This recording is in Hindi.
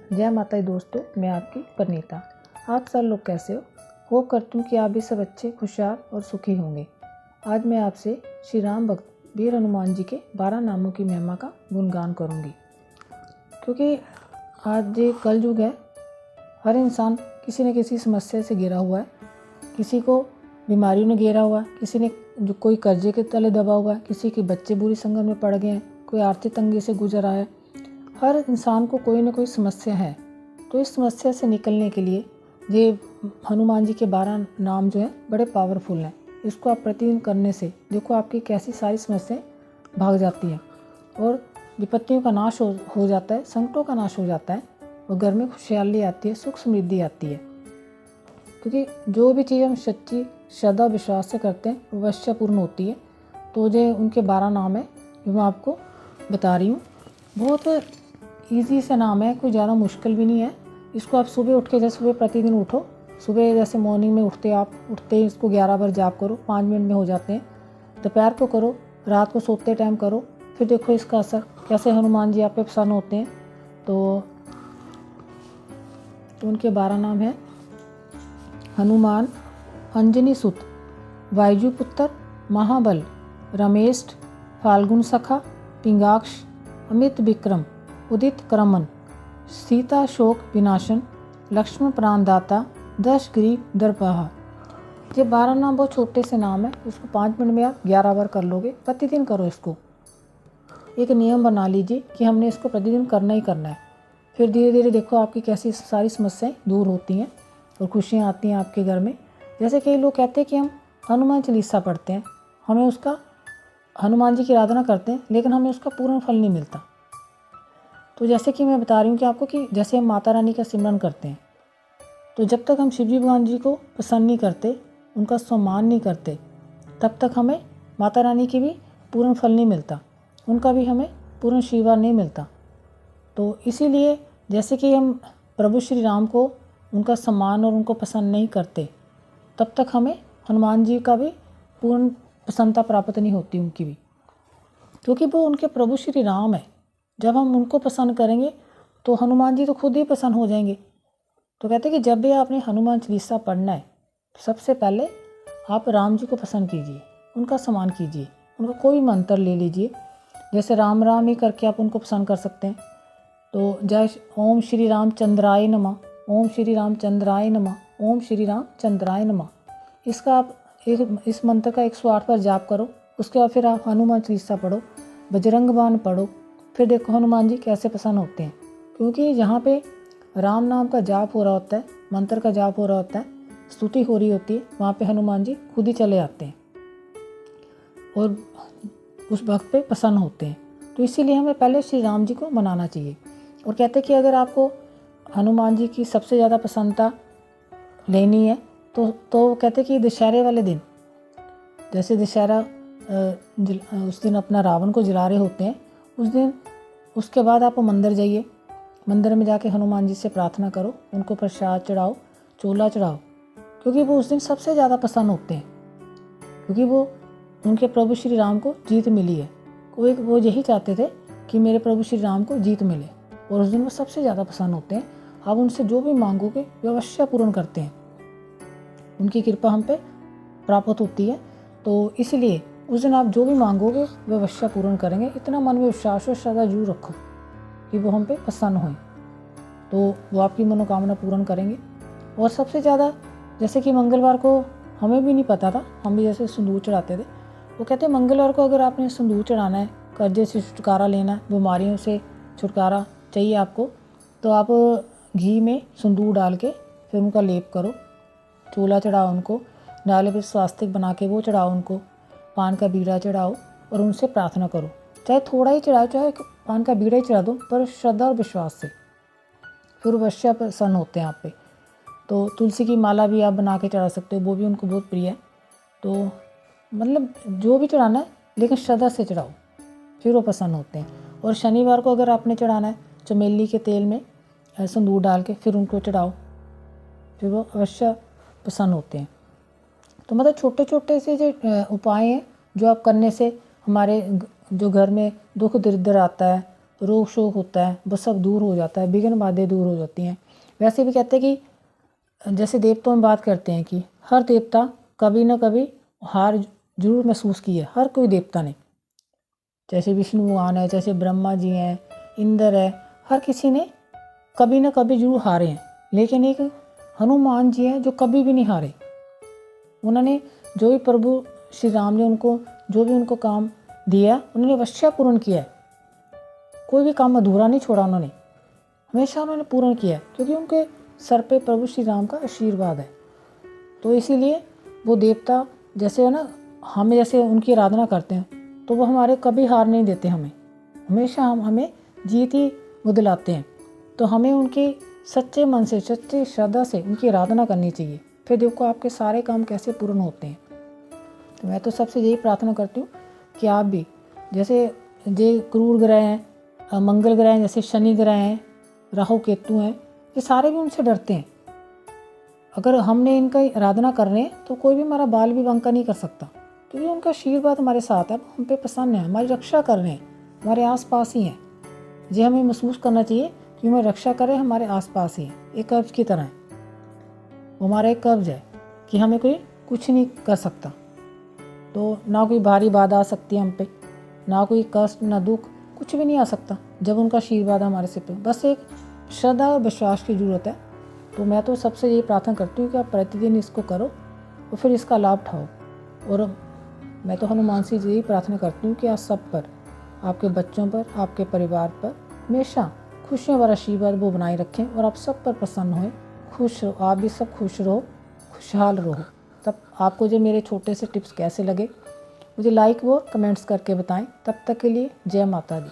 जय माता दी दोस्तों, मैं आपकी परनीता। आप सब लोग कैसे हो? होप करती हूँ कि आप भी सब अच्छे, खुशहाल और सुखी होंगे। आज मैं आपसे श्री राम भक्त वीर हनुमान जी के 12 नामों की महिमा का गुणगान करूँगी, क्योंकि आज ये कलयुग है। हर इंसान किसी न किसी समस्या से घिरा हुआ है। किसी को बीमारियों ने घेरा हुआ है, किसी ने जो कोई कर्जे के तले दबा हुआ है, किसी के बच्चे बुरी संगत में पड़ गए हैं, कोई आर्थिक तंगी से गुजर आया है। हर इंसान को कोई ना कोई समस्या है। तो इस समस्या से निकलने के लिए ये हनुमान जी के 12 नाम जो हैं बड़े पावरफुल हैं। इसको आप प्रतिदिन करने से देखो आपकी कैसी सारी समस्याएं भाग जाती हैं और विपत्तियों का नाश हो जाता है, संकटों का नाश हो जाता है और घर में खुशहाली आती है, सुख समृद्धि आती है। क्योंकि जो भी चीज़ हम सच्ची श्रद्धा विश्वास से करते हैं वो अवश्य पूर्ण होती है। तो जो उनके 12 नाम है जो मैं आपको बता रही हूँ, बहुत ईजी से नाम है, कोई ज़्यादा मुश्किल भी नहीं है। इसको आप सुबह उठ के, जैसे सुबह प्रतिदिन उठो, सुबह जैसे मॉर्निंग में उठते ही इसको 11 बार जाप करो, 5 मिनट में हो जाते हैं। दोपहर को करो, रात को सोते टाइम करो, फिर देखो इसका असर कैसे हनुमान जी आप पे प्रसन्न होते हैं। तो उनके 12 नाम हैं हनुमान, अंजनी सुत, वायुपुत्र, महाबल, रमेश, फाल्गुन सखा, पिंगाक्ष, अमित विक्रम, उदित क्रमन, सीता शोक विनाशन, लक्ष्मण प्राणदाता, दश ग्रीव दर्पहा। ये 12 नाम बहुत छोटे से नाम है। इसको 5 मिनट में आप 11 बार कर लोगे। प्रतिदिन करो इसको। एक नियम बना लीजिए कि हमने इसको प्रतिदिन करना ही करना है। फिर धीरे धीरे देखो आपकी कैसी सारी समस्याएं दूर होती हैं और खुशियाँ आती हैं आपके घर में। जैसे कई लोग कहते हैं कि हम हनुमान चालीसा पढ़ते हैं, हमें उसका हनुमान जी की आराधना करते हैं, लेकिन हमें उसका पूर्ण फल नहीं मिलता। तो जैसे कि मैं बता रही हूँ कि आपको कि जैसे हम माता रानी का सिमरन करते हैं, तो जब तक हम शिवजी भगवान जी को प्रसन्न नहीं करते, उनका सम्मान नहीं करते, तब तक हमें माता रानी की भी पूर्ण फल नहीं मिलता, उनका भी हमें पूर्ण आशीर्वाद नहीं मिलता। तो इसीलिए जैसे कि हम प्रभु श्री राम को उनका सम्मान और उनको पसंद नहीं करते, तब तक हमें हनुमान जी का भी पूर्ण प्रसन्नता प्राप्त नहीं होती उनकी भी, क्योंकि वो उनके प्रभु श्री राम है। जब हम उनको पसंद करेंगे तो हनुमान जी तो खुद ही प्रसन्न हो जाएंगे। तो कहते हैं कि जब भी आपने हनुमान चालीसा पढ़ना है, सबसे पहले आप राम जी को पसंद कीजिए, उनका सम्मान कीजिए, उनका कोई मंत्र ले लीजिए। जैसे राम राम ही करके आप उनको पसंद कर सकते हैं। तो जय ओम श्री रामचंद्राय नमः, ओम श्री रामचंद्राय नमः, ओम श्री रामचंद्राय नमः। इसका आप इस मंत्र का 108 बार जाप करो। उसके बाद फिर आप हनुमान चालीसा पढ़ो, बजरंग बाण पढ़ो। फिर देखो हनुमान जी कैसे प्रसन्न होते हैं, क्योंकि जहाँ पे राम नाम का जाप हो रहा होता है, मंत्र का जाप हो रहा होता है, स्तुति हो रही होती है, वहाँ पे हनुमान जी खुद ही चले आते हैं और उस भक्त पे प्रसन्न होते हैं। तो इसीलिए हमें पहले श्री राम जी को मनाना चाहिए। और कहते हैं कि अगर आपको हनुमान जी की सबसे ज़्यादा प्रसन्नता लेनी है तो कहते हैं कि दशहरे वाले दिन, जैसे दशहरा उस दिन अपना रावण को जला रहे होते हैं, उस दिन उसके बाद आप मंदिर जाइए, मंदिर में जाके हनुमान जी से प्रार्थना करो, उनको प्रसाद चढ़ाओ, चोला चढ़ाओ, क्योंकि वो उस दिन सबसे ज़्यादा प्रसन्न होते हैं, क्योंकि वो उनके प्रभु श्री राम को जीत मिली है। वो यही चाहते थे कि मेरे प्रभु श्री राम को जीत मिले, और उस दिन वो सबसे ज़्यादा प्रसन्न होते हैं। आप उनसे जो भी मांगोगे वे अवश्य पूर्ण करते हैं, उनकी कृपा हम पे प्राप्त होती है। तो इसलिए उस दिन आप जो भी मांगोगे वे अवश्य पूर्ण करेंगे। इतना मन में विश्वास और श्रद्धा जरूर रखो कि वो हम पे प्रसन्न हों, तो वो आपकी मनोकामना पूर्ण करेंगे। और सबसे ज़्यादा, जैसे कि मंगलवार को हमें भी नहीं पता था, हम भी जैसे सिंदूर चढ़ाते थे, वो कहते हैं मंगलवार को अगर आपने सिंदूर चढ़ाना है, कर्जे से छुटकारा लेना है, बीमारियों से छुटकारा चाहिए आपको, तो आप घी में सिंदूर डाल के फिर उनका लेप करो, चोला चढ़ाओ उनको, डाले फिर स्वास्तिक बना के वो चढ़ाओ उनको, पान का बीड़ा चढ़ाओ और उनसे प्रार्थना करो। चाहे थोड़ा ही चढ़ाओ, चाहे पान का बीड़ा ही चढ़ा दो, पर श्रद्धा और विश्वास से, फिर अवश्य प्रसन्न होते हैं आप पे। तो तुलसी की माला भी आप बना के चढ़ा सकते हो, वो भी उनको बहुत प्रिय है। तो मतलब जो भी चढ़ाना है, लेकिन श्रद्धा से चढ़ाओ, फिर वो प्रसन्न होते हैं। और शनिवार को अगर आपने चढ़ाना है, चमेली के तेल में सिंदूर डाल के फिर उनको चढ़ाओ, फिर वो अवश्य प्रसन्न होते हैं। तो मतलब छोटे छोटे से जो उपाय हैं जो आप करने से हमारे जो घर में दुख दरिद्र आता है, रोग शोग होता है वो सब दूर हो जाता है, विघ्न बाधाएं दूर हो जाती हैं। वैसे भी कहते हैं कि जैसे देवताओं में बात करते हैं कि हर देवता कभी ना कभी हार जरूर महसूस की है, हर कोई देवता ने, जैसे विष्णु भगवान है, जैसे ब्रह्मा जी हैं, इंद्र है, हर किसी ने कभी ना कभी जरूर हारे हैं। लेकिन एक हनुमान जी हैं जो कभी भी नहीं हारे। उन्होंने जो भी प्रभु श्री राम ने उनको जो भी उनको काम दिया उन्होंने अवश्य पूर्ण किया है। कोई भी काम अधूरा नहीं छोड़ा उन्होंने, हमेशा उन्होंने पूर्ण किया है, क्योंकि उनके सर पे प्रभु श्री राम का आशीर्वाद है। तो इसीलिए वो देवता जैसे है ना, हमें जैसे उनकी आराधना करते हैं तो वो हमारे कभी हार नहीं देते, हमेशा हमें जीत ही वो दिलाते हैं। तो हमें उनके सच्चे मन से, सच्ची श्रद्धा से उनकी आराधना करनी चाहिए। फिर देखो आपके सारे काम कैसे पूर्ण होते हैं। तो मैं तो सबसे यही प्रार्थना करती हूँ कि आप भी, जैसे जो क्रूर ग्रह हैं, मंगल ग्रह हैं, जैसे शनि ग्रह हैं, राहु केतु हैं, ये सारे भी उनसे डरते हैं। अगर हमने इनका आराधना कर रहे हैं तो कोई भी हमारा बाल भी बंका नहीं कर सकता, क्योंकि उनका आशीर्वाद हमारे साथ है, हम पे प्रसन्न है, हमारी रक्षा कर रहे हैं, हमारे आसपास ही हैं। ये हमें महसूस करना चाहिए कि हमें रक्षा करें, हमारे आसपास ही है, एक कब्ज की तरह है। वो हमारा एक कब्ज है कि हमें कोई कुछ नहीं कर सकता। तो ना कोई भारी बाधा आ सकती है हम पे, ना कोई कष्ट, ना दुख, कुछ भी नहीं आ सकता जब उनका आशीर्वाद हमारे सिर पे। बस एक श्रद्धा और विश्वास की ज़रूरत है। तो मैं तो सबसे यही प्रार्थना करती हूँ कि आप प्रतिदिन इसको करो और फिर इसका लाभ उठाओ। और मैं तो हनुमान से यही प्रार्थना करती हूँ कि आप सब पर, आपके बच्चों पर, आपके परिवार पर हमेशा खुशियों भरा आशीर्वाद वो बनाए रखें और आप सब पर प्रसन्न हों, खुश रहो, आप भी सब खुश रहो, खुशहाल रहो। तब आपको जो मेरे छोटे से टिप्स कैसे लगे मुझे लाइक व कमेंट्स करके बताएं। तब तक के लिए जय माता दी।